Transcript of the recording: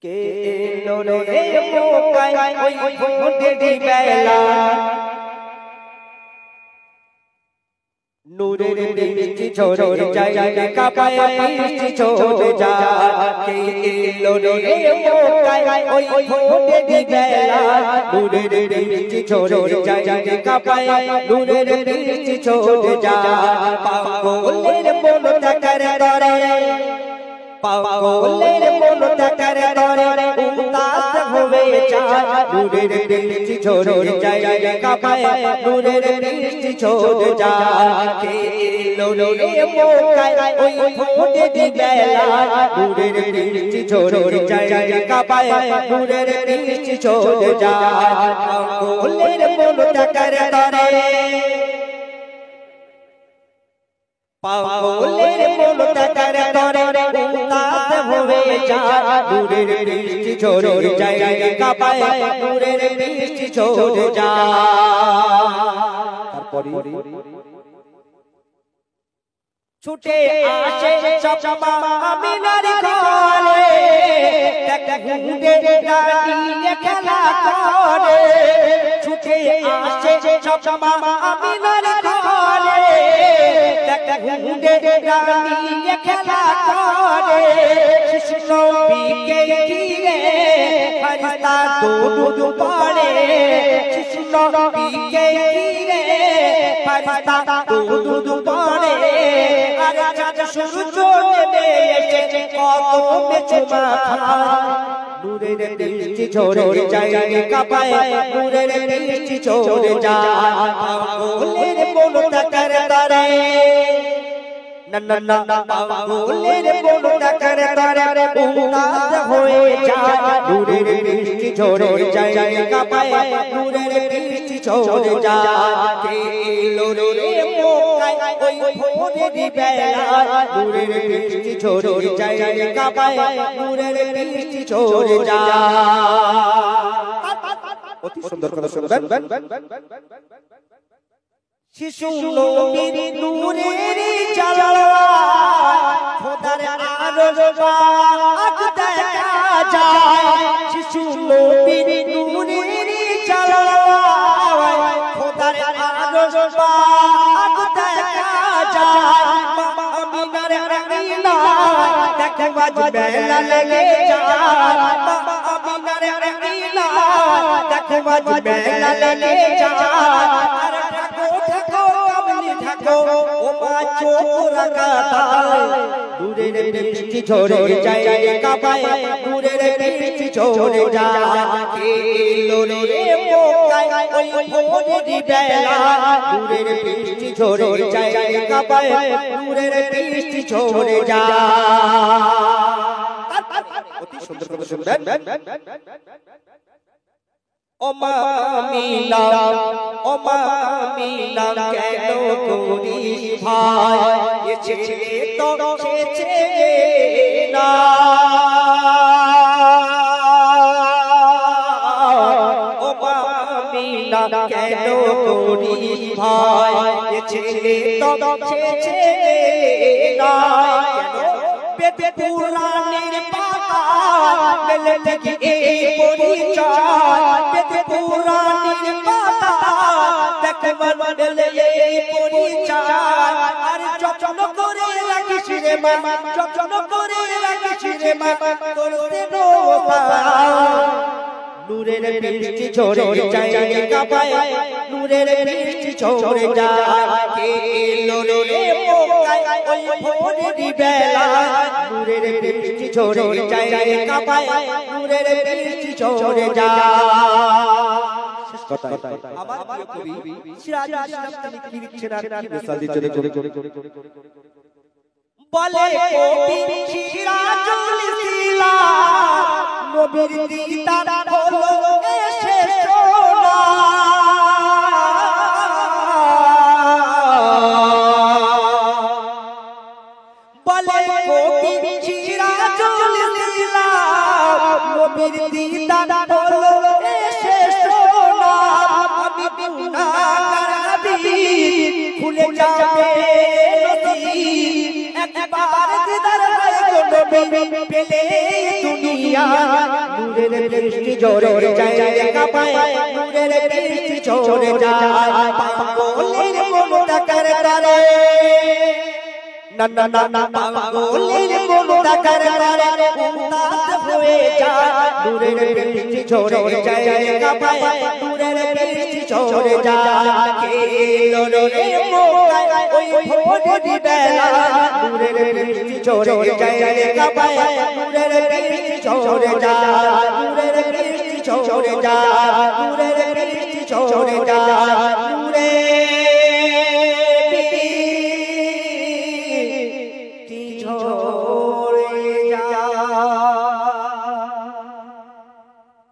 কে এলো রে মোকায় ওই ভোরের বেলা নূরের বৃষ্টি ঝরে যায় কাঁপায় বৃষ্টি ঝরে যায় কে এলো রে মোকায় ওই ভোরের বেলা নূরের বৃষ্টি ঝরে যায় কাঁপায় নূরের বৃষ্টি ঝরে যায় পাগলের মনটা করে করে পাগলের মনটা করে করে উদাস হয়ে যায় নূরের বৃষ্টি ঝরে যায় কাঁপায় নূরের বৃষ্টি ঝরে যায় কে এলো রে মোকায় ওই ভোরের বেলা নূরের বৃষ্টি ঝরে যায় কাঁপায় নূরের বৃষ্টি ঝরে যায় পাগলের মনটা করে করে পাগলের মনটা করে করে উদাস হয়ে যায় নূরের বৃষ্টি ঝরে যায় কাঁপায় নূরের বৃষ্টি ঝরে যায় তারপরে ছুটে আসে চাপা আমিনার ঘরে হুঁডে দাঁড়িয়ে খেলা করে ছুটে আসে চাপা আমিনার ঘরে হুঁডে দাঁড়িয়ে খেলা করে শিশু নবীকে ঘিরে ফেরেশতা দুরূদ পড়ে শিশু নবীকে ঘিরে ফেরেশতা দুরূদ পড়ে আর চাঁদ সূর্য নেমে এসে কদমে চুমা খায় নূরের বৃষ্টি ঝরে যায় কাঁপায় নূরের বৃষ্টি ঝরে যায় পাগলের মনটা করে করে না না না পাগলের মনটা করে করে উদাস হয়ে যায় নূরের বৃষ্টি ঝরে যায় কাঁপায় নূরের বৃষ্টি ঝরে যায় কে এলো রে মোকায় ওই ভোরের বেলা নূরের বৃষ্টি ঝরে যায় কাঁপায় নূরের বৃষ্টি ঝরে যায় অতি সুন্দর কথা শুনবেন শিশু নবীর নূরের জালাল খোদার আরশ পাক দেখা যায় শিশু নবীর নূরের জালাল খোদার আরশ পাক দেখা যায় আমিনার আমিনা দেখবা বেলা লেগে যায় আমিনার আমিনা দেখবা বেলা লেগে যায় নূরের বৃষ্টি ঝরে যায় কাঁপায় নূরের বৃষ্টি ঝরে যায় কে এলো রে মোকায় ওই ভোরের বেলা নূরের বৃষ্টি ঝরে যায় কাঁপায় নূরের বৃষ্টি ঝরে যায় অতি সুন্দর কথা শুনবেন ও মামিনা কেন করিস ভাই এসেছে তো এসেছে না ও মামিনা কেন করিস ভাই এসেছে তো এসেছে না কেন পুরাণের পাতা মেলে থেকে এই পরিচয় বেদে পুরাণের পাতা দেখবা মেলে এই পরিচয় আর যত্ন করে রাখিস রে মা যত্ন করে রাখিস রে মা করতে নোয়া নূরের বৃষ্টি ঝরে যায় কাঁপায় নূরের বৃষ্টি ঝরে যায় কে এলো রে মোকায় ওই ভোরের বেলা নূরের বৃষ্টি ঝরে যায় কাঁপায় নূরের বৃষ্টি ঝরে যায় শেষ কথা আমার প্রিয় কবি সিরাজুল ইসলাম তিনি কি লিখছেন আর কি মিসাল দিচ্ছেন বলে কবি সিরাজুল ইসলাম নবীর দিদার হলো এসে সোনা বলে কবি সিরাজুল ইসলাম নবীর দিদার হলো এসে সোনা আমি গুনাহগার হাবিব খুলে যাবে নসিব একবার দিদার হয় গো নবী পেলে দুনিয়া দুনিয়া নূরের বৃষ্টি ঝরে যায় কাঁপায় নূরের বৃষ্টি ঝরে যায় পাগলের মনটা করে তারে না না না না পাগলের মনটা করে তারে উদাস হয়ে যায় নূরের বৃষ্টি ঝরে যায় কাঁপায় নূরের বৃষ্টি ঝরে যায় কে এলো রে মোকায় ওই ভোরের বেলা নূরের বৃষ্টি ঝরে যায় কাঁপায় নূরের বৃষ্টি ঝরে যায় নূরের বৃষ্টি ঝরে যায় নূরের বৃষ্টি ঝরে যায়